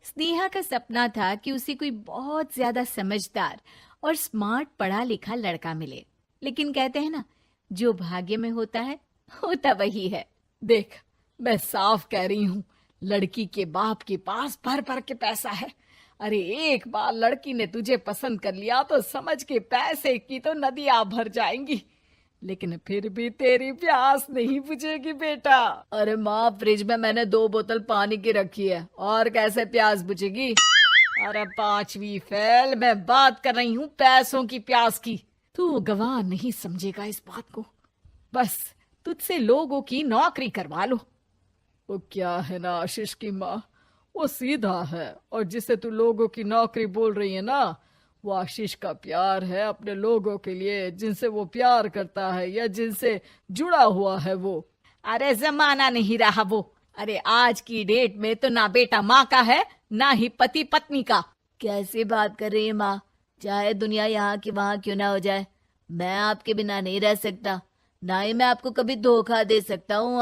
स्नेहा का सपना था कि उसे कोई बहुत ज्यादा समझदार और स्मार्ट पढ़ा लिखा लड़का मिले। लेकिन कहते हैं ना, जो भाग्य में होता है होता वही है। देख, मैं साफ कह रही हूँ, लड़की के बाप के पास भर भर के पैसा है। अरे एक बार लड़की ने तुझे पसंद कर लिया तो समझ के पैसे की तो नदियां भर जाएंगी, लेकिन फिर भी तेरी प्यास नहीं बुझेगी बेटा। अरे माँ, फ्रिज में मैंने 2 बोतल पानी की रखी है, और कैसे प्यास बुझेगी। अरे 5वीं फेल, मैं बात कर रही हूँ पैसों की प्यास की। तू गवाह नहीं समझेगा इस बात को। बस तुझसे लोगों की नौकरी करवा लो। वो क्या है ना आशीष की माँ, वो सीधा है, और जिसे तू लोगों की नौकरी बोल रही है ना, वो आशीष का प्यार है अपने लोगों के लिए, जिनसे वो प्यार करता है या जिनसे जुड़ा हुआ है वो। अरे जमाना नहीं रहा वो। अरे आज की डेट में तो ना बेटा माँ का है, ना ही पति पत्नी का। कैसी बात कर रही है माँ? चाहे दुनिया यहाँ की वहाँ क्यों ना हो जाए, मैं आपके बिना नहीं रह सकता, ना ही मैं आपको कभी धोखा दे सकता हूँ।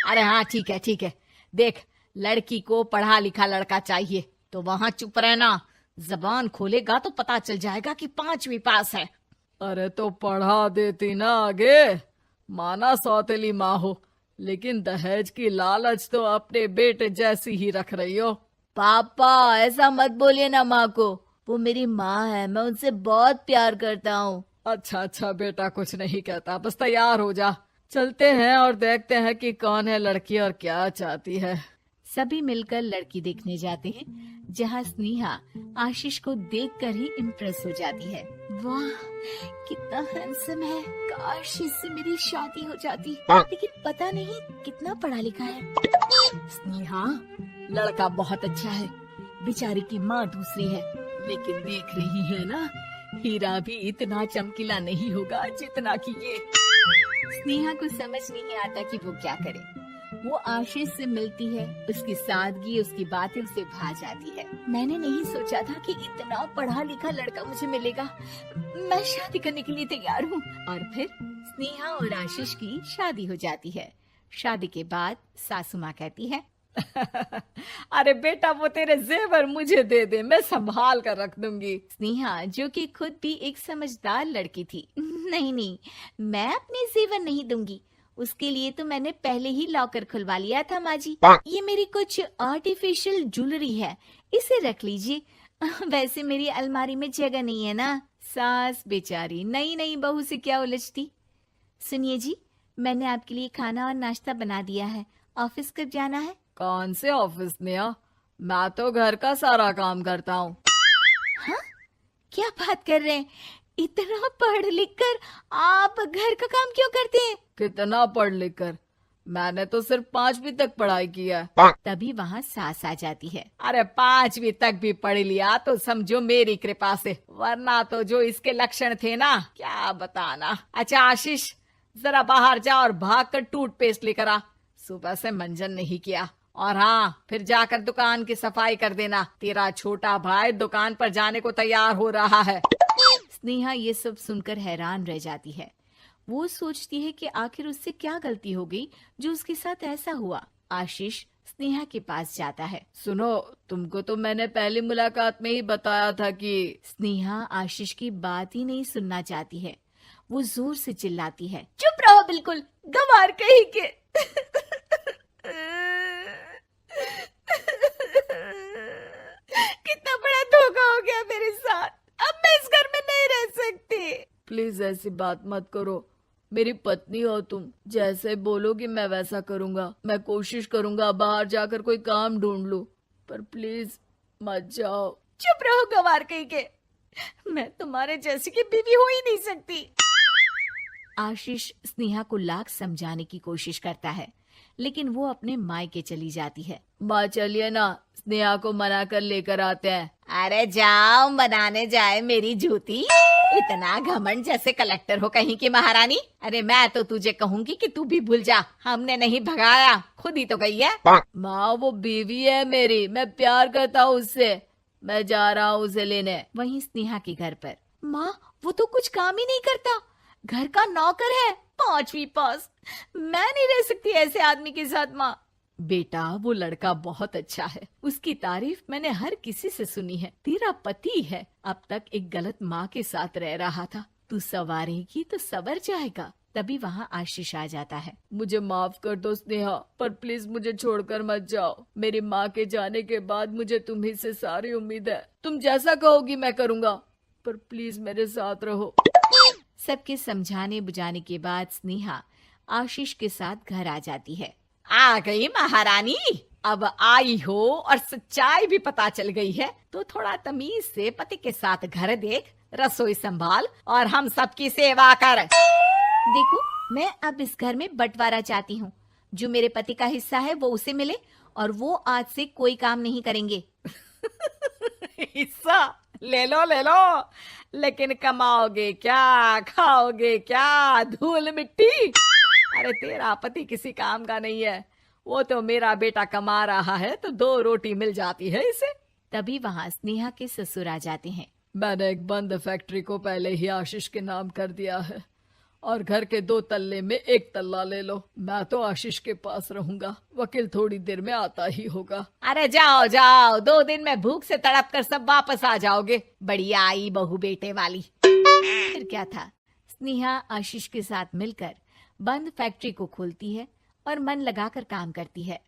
अरे हाँ, ठीक है ठीक है। देख, लड़की को पढ़ा लिखा लड़का चाहिए तो वहां चुप रहना। जबान खोलेगा तो पता चल जाएगा कि 5वीं पास है। अरे तो पढ़ा देती ना आगे। माना सौतेली माँ हो, लेकिन दहेज की लालच तो अपने बेटे जैसी ही रख रही हो। पापा ऐसा मत बोलिए ना माँ को, वो मेरी माँ है, मैं उनसे बहुत प्यार करता हूँ। अच्छा अच्छा बेटा, कुछ नहीं कहता, बस तैयार हो जा, चलते हैं और देखते हैं कि कौन है लड़की और क्या चाहती है। सभी मिलकर लड़की देखने जाते हैं, जहाँ स्नेहा आशीष को देखकर ही इम्प्रेस हो जाती है। वाह, कितना हैंडसम है। काश इससे मेरी शादी हो जाती, लेकिन पता नहीं कितना पढ़ा लिखा है। स्नेहा, लड़का बहुत अच्छा है, बेचारी की माँ दूसरी है, लेकिन देख रही है ना, हीरा भी इतना चमकीला नहीं होगा जितना कि ये। स्नेहा को समझ नहीं आता कि वो क्या करे। वो आशीष से मिलती है, उसकी सादगी, उसकी बातें उसे भा जाती है। मैंने नहीं सोचा था कि इतना पढ़ा लिखा लड़का मुझे मिलेगा। मैं शादी करने के लिए तैयार हूँ। और फिर स्नेहा और आशीष की शादी हो जाती है। शादी के बाद सासू माँ कहती है, अरे बेटा, वो तेरे जेवर मुझे दे दे, मैं संभाल कर रख दूंगी। स्नेहा, जो कि खुद भी एक समझदार लड़की थी, नहीं नहीं, मैं अपने जेवर नहीं दूंगी। उसके लिए तो मैंने पहले ही लॉकर खुलवा लिया था माँ जी। ये मेरी कुछ आर्टिफिशियल ज्वेलरी है, इसे रख लीजिए। वैसे मेरी अलमारी में जगह नहीं है ना। सास बेचारी नई नई बहू से क्या उलझती। सुनिए जी, मैंने आपके लिए खाना और नाश्ता बना दिया है। ऑफिस कब जाना है? कौन से ऑफिस में? मैं तो घर का सारा काम करता हूँ। हाँ? क्या बात कर रहे हैं? इतना पढ़ लिख कर आप घर का काम क्यों करते हैं? कितना पढ़ लिख कर? मैंने तो सिर्फ 5वीं तक पढ़ाई की है। तभी वहाँ सास आ जाती है। अरे 5वीं तक भी पढ़ लिया तो समझो मेरी कृपा से, वरना तो जो इसके लक्षण थे ना, क्या बताना। अच्छा आशीष, जरा बाहर जा और भाग कर टूथपेस्ट लेकर आ। सुबह से मंजन नहीं किया। और हाँ, फिर जाकर दुकान की सफाई कर देना। तेरा छोटा भाई दुकान पर जाने को तैयार हो रहा है। स्नेहा ये सब सुनकर हैरान रह जाती है। वो सोचती है कि आखिर उससे क्या गलती हो गई जो उसके साथ ऐसा हुआ। आशीष स्नेहा के पास जाता है। सुनो, तुमको तो मैंने पहली मुलाकात में ही बताया था कि। स्नेहा आशीष की बात ही नहीं सुनना चाहती है। वो जोर से चिल्लाती है, चुप रहो बिल्कुल, गंवार कहीं के। कितना बड़ा धोखा हो गया मेरे साथ। अब मैं इस घर में नहीं रह सकती। प्लीज ऐसी बात मत करो, मेरी पत्नी हो तुम, जैसे बोलोगी मैं वैसा करूंगा। मैं कोशिश करूंगा बाहर जाकर कोई काम ढूंढ लूं, पर प्लीज मत जाओ। चुप रहो गंवार कहीं के, मैं तुम्हारे जैसी की बीवी हो ही नहीं सकती। आशीष स्नेहा को लाख समझाने की कोशिश करता है, लेकिन वो अपने मायके चली जाती है। माँ चलिए ना, स्नेहा को मना कर लेकर आते हैं। अरे जाओ, मनाने जाए मेरी जूती। इतना घमंड, जैसे कलेक्टर हो कहीं की महारानी। अरे मैं तो तुझे कहूंगी कि तू भी भूल जा, हमने नहीं भगाया, खुद ही तो गई है। माँ वो बीवी है मेरी, मैं प्यार करता हूँ उससे, मैं जा रहा हूँ उसे लेने। वहीं स्नेहा के घर पर, माँ वो तो कुछ काम ही नहीं करता, घर का नौकर है, 5वीं पास। मैं नहीं रह सकती ऐसे आदमी के साथ माँ। बेटा वो लड़का बहुत अच्छा है, उसकी तारीफ मैंने हर किसी से सुनी है। तेरा पति है, अब तक एक गलत माँ के साथ रह रहा था, तू संवारेगी तो संवर जाएगा। तभी वहाँ आशीष आ जाता है। मुझे माफ कर दो स्नेहा, पर प्लीज मुझे छोड़कर मत जाओ। मेरी माँ के जाने के बाद मुझे तुम्ही से सारी उम्मीद है। तुम जैसा कहोगी मैं करूँगा, पर प्लीज मेरे साथ रहो। सबके समझाने बुझाने के बाद स्नेहा आशीष के साथ घर आ जाती है। आ गई महारानी, अब आई हो और सच्चाई भी पता चल गई है, तो थोड़ा तमीज से पति के साथ घर देख, रसोई संभाल और हम सबकी सेवा कर। देखो, मैं अब इस घर में बंटवारा चाहती हूँ। जो मेरे पति का हिस्सा है वो उसे मिले और वो आज से कोई काम नहीं करेंगे। हिस्सा ले लो, लेकिन कमाओगे क्या, खाओगे क्या, धूल मिट्टी। अरे तेरा पति किसी काम का नहीं है, वो तो मेरा बेटा कमा रहा है तो 2 रोटी मिल जाती है इसे। तभी वहाँ स्नेहा के ससुर आ जाते हैं। मैंने एक बंद फैक्ट्री को पहले ही आशीष के नाम कर दिया है और घर के 2 तल्ले में 1 तल्ला ले लो। मैं तो आशीष के पास रहूंगा, वकील थोड़ी देर में आता ही होगा। अरे जाओ जाओ, 2 दिन में भूख से तड़प कर सब वापस आ जाओगे। बढ़िया आई बहू बेटे वाली। फिर क्या था, स्नेहा आशीष के साथ मिलकर बंद फैक्ट्री को खोलती है और मन लगाकर काम करती है।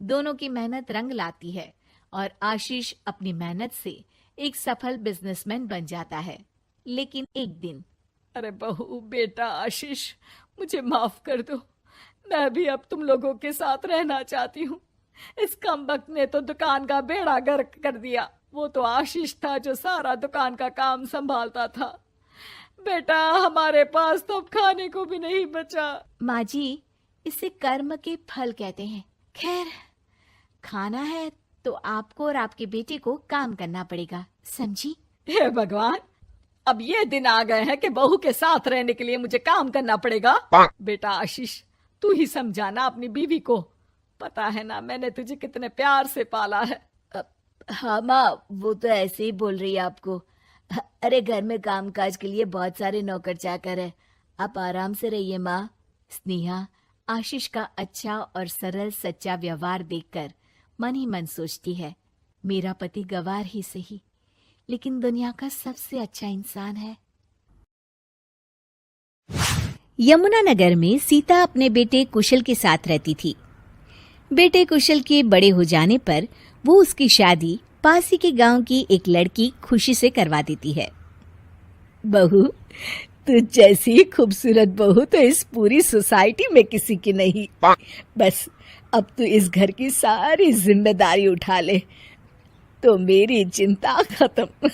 दोनों की मेहनत रंग लाती है और आशीष अपनी मेहनत से एक सफल बिजनेसमैन बन जाता है। लेकिन एक दिन, अरे बहू बेटा आशीष, मुझे माफ कर दो, मैं भी अब तुम लोगों के साथ रहना चाहती हूँ। इस कमबख्त ने तो दुकान का बेड़ा गर्क कर दिया। वो तो आशीष था जो सारा दुकान का काम संभालता था। बेटा हमारे पास तो अब खाने को भी नहीं बचा। माँ जी, इसे कर्म के फल कहते हैं। खैर, खाना है तो आपको और आपके बेटे को काम करना पड़ेगा, समझी? हे भगवान, अब ये दिन आ गए हैं कि बहू के साथ रहने के लिए मुझे काम करना पड़ेगा। बेटा आशीष, तू ही समझाना अपनी बीवी को। पता है ना मैंने तुझे कितने प्यार से पाला है। हाँ माँ, वो तो ऐसे ही बोल रही है आपको। अरे घर में कामकाज के लिए बहुत सारे नौकर चाकर है, आप आराम से रहिए माँ। स्नेहा आशीष का अच्छा और सरल सच्चा व्यवहार देखकर मन ही मन सोचती है, मेरा पति गवार ही सही, लेकिन दुनिया का सबसे अच्छा इंसान है। यमुनानगर में सीता अपने बेटे कुशल के साथ रहती थी। बेटे कुशल के बड़े हो जाने पर वो उसकी शादी पास ही के गांव की एक लड़की खुशी से करवा देती है। बहू, तू जैसी खूबसूरत बहू तो इस पूरी सोसाइटी में किसी की नहीं। बस अब तू इस घर की सारी जिम्मेदारी उठा ले तो मेरी चिंता खत्म।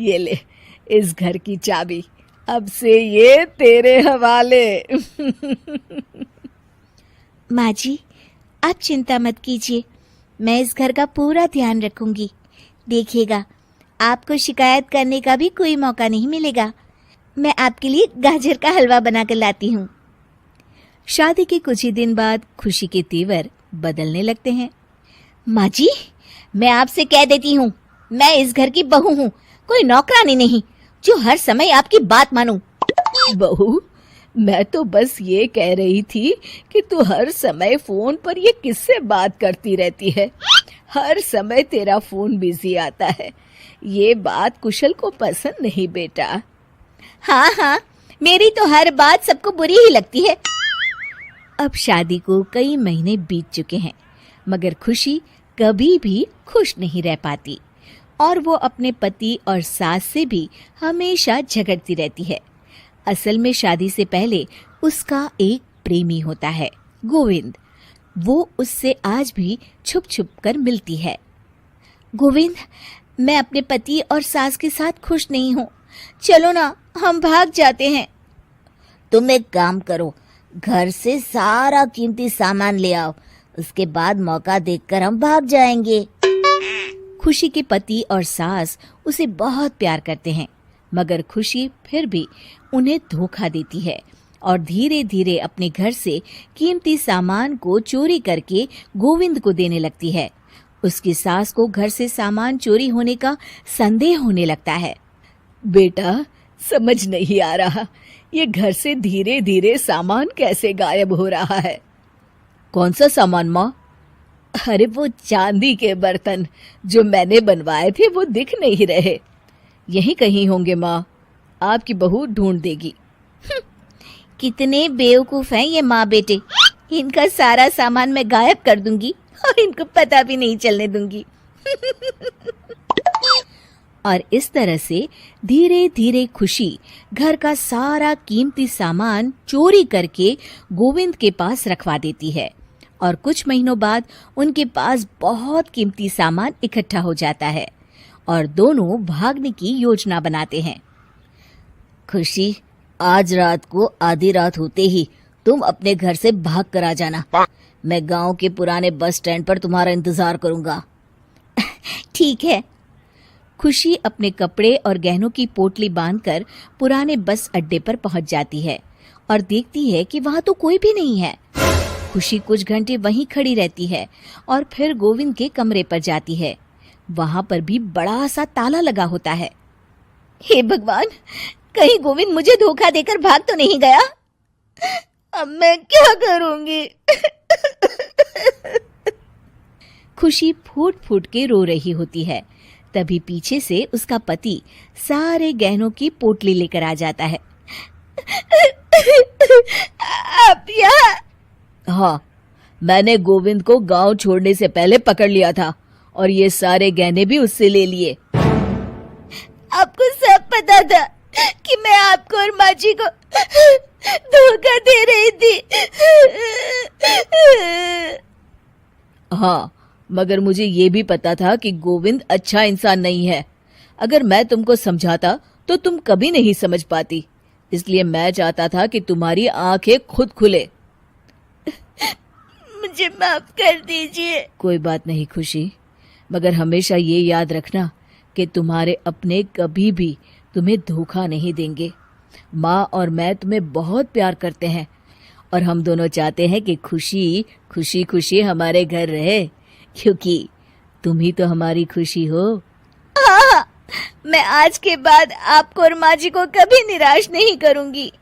ये ले इस घर की चाबी, अब से ये तेरे हवाले। माँ जी, आप चिंता मत कीजिए, मैं इस घर का पूरा ध्यान रखूंगी। देखिएगा, आपको शिकायत करने का भी कोई मौका नहीं मिलेगा। मैं आपके लिए गाजर का हलवा बनाकर लाती हूँ। शादी के कुछ ही दिन बाद खुशी के तेवर बदलने लगते हैं। माँ जी, मैं आपसे कह देती हूँ, मैं इस घर की बहू हूँ, कोई नौकरानी नहीं जो हर समय आपकी बात मानूं। बहू, मैं तो बस ये कह रही थी कि तू हर समय फोन पर ये किससे बात करती रहती है। हर समय तेरा फोन बिजी आता है, ये बात कुशल को पसंद नहीं बेटा। हाँ हाँ, मेरी तो हर बात सबको बुरी ही लगती है। अब शादी को कई महीने बीत चुके हैं, मगर खुशी कभी भी खुश नहीं रह पाती और वो अपने पति और सास से भी हमेशा झगड़ती रहती है। असल में शादी से पहले उसका एक प्रेमी होता है, गोविंद। वो उससे आज भी छुप छुप कर मिलती है। गोविंद, मैं अपने पति और सास के साथ खुश नहीं हूँ, चलो ना हम भाग जाते हैं। तुम एक काम करो, घर से सारा कीमती सामान ले आओ, उसके बाद मौका देखकर हम भाग जाएंगे। खुशी के पति और सास उसे बहुत प्यार करते हैं, मगर खुशी फिर भी उन्हें धोखा देती है और धीरे धीरे अपने घर से कीमती सामान को चोरी करके गोविंद को देने लगती है। उसकी सास को घर से सामान चोरी होने का संदेह होने लगता है। बेटा, समझ नहीं आ रहा, ये घर से धीरे धीरे सामान कैसे गायब हो रहा है। कौन सा सामान माँ? अरे वो चांदी के बर्तन जो मैंने बनवाए थे वो दिख नहीं रहे। यहीं कहीं होंगे माँ, आपकी बहू ढूंढ देगी। कितने बेवकूफ हैं ये माँ बेटे। इनका सारा सामान मैं गायब कर दूंगी और इनको पता भी नहीं चलने दूंगी। और इस तरह से धीरे धीरे खुशी घर का सारा कीमती सामान चोरी करके गोविंद के पास रखवा देती है और कुछ महीनों बाद उनके पास बहुत कीमती सामान इकट्ठा हो जाता है और दोनों भागने की योजना बनाते हैं। खुशी, आज रात को आधी रात होते ही तुम अपने घर से भाग कर आ जाना। मैं गांव के पुराने बस स्टैंड पर तुम्हारा इंतजार करूंगा। ठीक है। खुशी अपने कपड़े और गहनों की पोटली बांधकर पुराने बस अड्डे पर पहुंच जाती है और देखती है कि वहां तो कोई भी नहीं है। खुशी कुछ घंटे वहीं खड़ी रहती है और फिर गोविंद के कमरे पर जाती है। वहां पर भी बड़ा सा ताला लगा होता है। हे भगवान, कहीं गोविंद मुझे धोखा देकर भाग तो नहीं गया। अब मैं क्या करूंगी? खुशी फूट फूट के रो रही होती है। तभी पीछे से उसका पति सारे गहनों की पोटली लेकर आ जाता है। आप यहाँ? हाँ, मैंने गोविंद को गांव छोड़ने से पहले पकड़ लिया था और ये सारे गहने भी उससे ले लिए। आपको सब पता था कि मैं आपको और माँ जी को धोखा दे रही थी। हाँ, मगर मुझे ये भी पता था कि गोविंद अच्छा इंसान नहीं है। अगर मैं तुमको समझाता तो तुम कभी नहीं समझ पाती। इसलिए मैं चाहता था कि तुम्हारी आंखें खुद खुले। मुझे माफ कर दीजिए। कोई बात नहीं खुशी, मगर हमेशा ये याद रखना कि तुम्हारे अपने कभी भी तुम्हें धोखा नहीं देंगे। माँ और मैं तुम्हें बहुत प्यार करते हैं और हम दोनों चाहते हैं कि खुशी खुशी खुशी हमारे घर रहे, क्योंकि तुम ही तो हमारी खुशी हो। हाँ, मैं आज के बाद आपको और माँ जी को कभी निराश नहीं करूंगी।